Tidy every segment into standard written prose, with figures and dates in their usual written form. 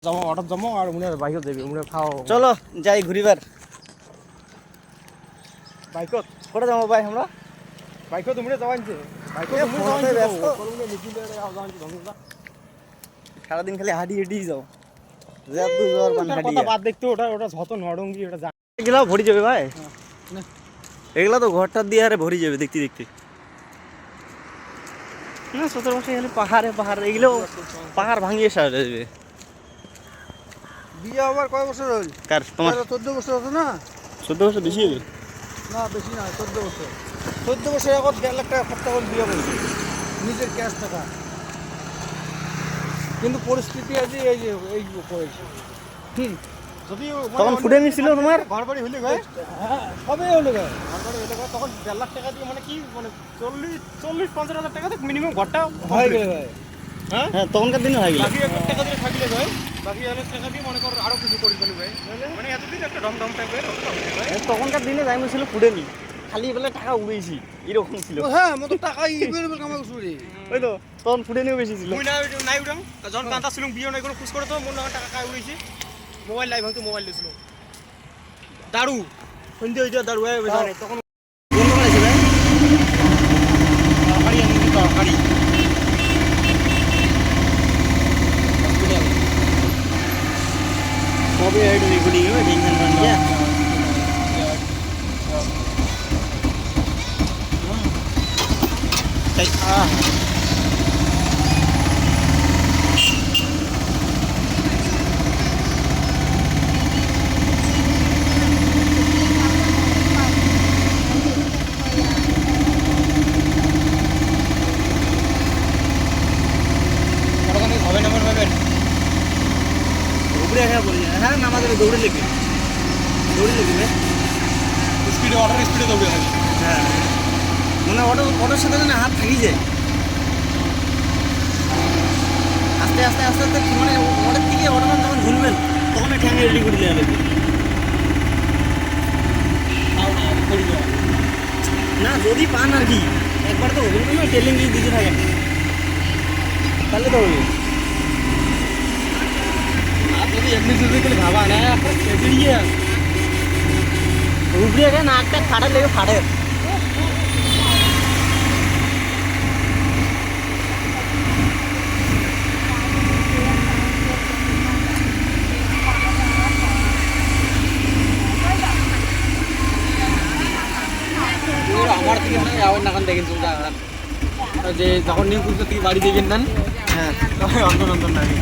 জমা অর্ডার জমা আর উনি বাইকত যাবি উনি খাও চলো যাই ঘুরিবার বাইকত কোথায় যাবো ভাই আমরা বাইকত উনি যাওয়াইছে বাইকত উনি ফোনতে ব্যস্ত। কলমে মিছিল যাওয়াইছে ধন্যবাদ সারাদিন খালি হাঁটি হেঁটি যাও যা দু যাওয়ার পান হাঁটি কথা বাদ দেখতে ওটা ওটা যত নরঙ্গি ওটা যা এগুলাও ভরি যাবে ভাই এগুলা তো ঘরটা দিয়ে আরে ভরি যাবে দেখতে দেখতে না 17 বছর খালি পাহাড়ে পাহাড় এগুলো পাহাড় ভাঙিয়ে সারা যাবে বিয়ে আবার কয় বছর হল কার তোমার 14 বছর আছে না 14 বছর বেশি হবে না বেশি না 14 বছর 14 বছর আগত 1.5 লাখ টাকা খরচা করে বিয়ে করেছে নিজের ক্যাশ টাকা কিন্তু পরিস্থিতি আছে এই যে এই করেছে যদি তখন ফুটে নিছিল তোমার ঘর বাড়ি হইলে গায়ে হ্যাঁ সবই হইলে গায়ে ঘর বাড়ি হইলে গায়ে তখন 1.5 লাখ টাকা দিয়ে মানে কি মানে 40-50 হাজার টাকা তো মিনিমাম ঘরটা হয়ে গেলে গায়ে হ্যাঁ হ্যাঁ তখনকার দিনে হয়ে গেল বাকি 1 লাখ টাকা দিয়ে থাকলে গায়ে বাকি 1 লাখ টাকা দিয়ে মনে কর আরো কিছু করে ফেলবে গায়ে মানে এতদিন একটা ডম টাইপের তখনকার দিনে যাই ছিল ফুটেনি খালি বেলা টাকা উড়েছি এরকম ছিল হ্যাঁ মতো টাকা ইবেল কামাই করছি ওই তো তখন ফুটেনিও বেশি ছিল মুই নাই উঠাম যখন কান্তা ছিলাম বিয়ে নাই কোনো খুশ করে তো মন টাকা কাই উড়েছি মোবাইল লাইভ হয়তো মোবাইল দিয়েছিল দারু সন্ধে হইতে দারু তখন কোন দোকান আছে ভাই তরকারি আনি তরকারি কবে হেড রেকর্ডিং হবে টেনশন করেন না তাই হবে নাম্বার পাবেন উপরে হ্যাঁ বলি হ্যাঁ নামাজ দৌড়ে লেগে ভাই স্পিডে দৌড়ে হবে হ্যাঁ মানে অটোর সাথে যেন হাত থাকি যায় আস্তে আস্তে আস্তে আস্তে মানে অটোর দিকে অটোটা যখন ঘুরবেন তখন ঠ্যাঙে রেডি করে দেওয়া লাগবে না যদি পান আর কি একবার তো হবে না টেলিং যদি দিতে থাকেন তাহলে তো হবে আর যদি এমনি যদি গেলে ভাবা না বেরিয়ে উপরে গেলে নাকটা ফাটার লেগে ফাটে আমার থেকে আবার নাকান দেখেন যে যখন নিউ পুজো থেকে বাড়ি দেখেন নেন হ্যাঁ অন্তর অন্তর লাগে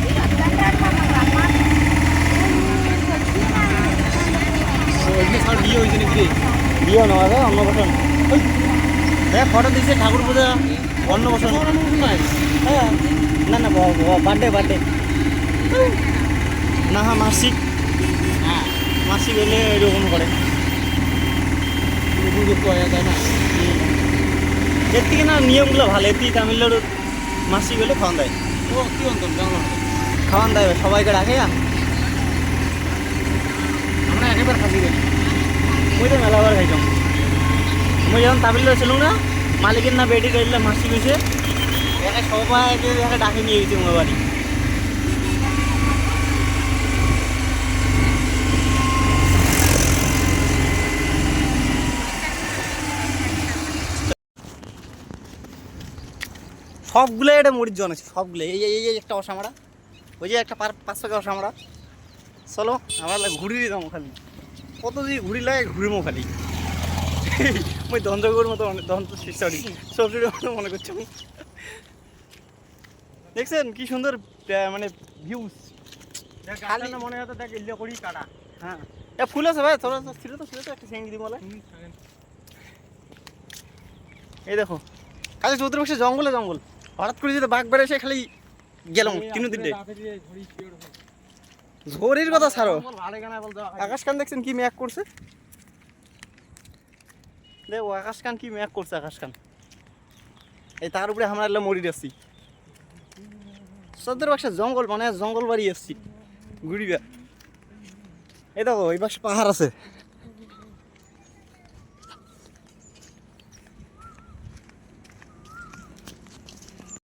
বিয়ে হয়েছে নাকি বিয়ে নয় রে অন্নপ্রাশন হ্যাঁ ফটো দিচ্ছে ঠাকুর পূজা অন্নপ্রাশন হ্যাঁ না না বার্থডে না হ্যাঁ মাসিক মাসিক হলে এরকম করে তাই না এর থেকে না নিয়মগুলো ভালো এর থেকে তামিলনাড়ু মাসিক হলে খাওয়ান দেয় ও কি অন্তর জানলাম খাওয়ান দেয় সবাইকে ডাকে আমরা একেবারে খাসি দেয় মুই তো মেলাবার খাইতাম মুই যখন তামিলনাড়ু ছিলাম না মালিকের না বেটি গাইলে মাসিক হয়েছে একে সবাইকে একে ডাকে নিয়ে গেছে আমার বাড়ি সবগুলো এটা মরিচ জন আছে সবগুলো এই এই এই একটা অসামরা ওই যে একটা 5 টাকা অসামরা চলো আমরা ঘুরি দিতাম খালি কত যদি ঘুরি লাগে ঘুরিমো খালি ওই দন্তগর মতো দন্ত সরি সবজির মতো মনে করছি আমি দেখছেন কি সুন্দর মানে ভিউজ খালি মনে হতো দেখ ইল্লে করি কাটা হ্যাঁ এটা ফুল আছে ভাই তোরা ছিল তো একটা সেঙ্গি দিব এই দেখো খালি 14 বছর জঙ্গলে জঙ্গল হঠাৎ করে যদি বাঘ বেড়ে এসে খালি গেলাম 3 দিন ঝড়ের কথা ছাড়ো আকাশ কান দেখছেন কি মেঘ করছে দেখো আকাশ কান কি মেঘ করছে আকাশ কান এই তার উপরে আমরা এলাম মরি যাচ্ছি 14 বছর জঙ্গল মানে জঙ্গল বাড়ি আসছি ঘুরিবা এই দেখো এই পাশে পাহাড় আছে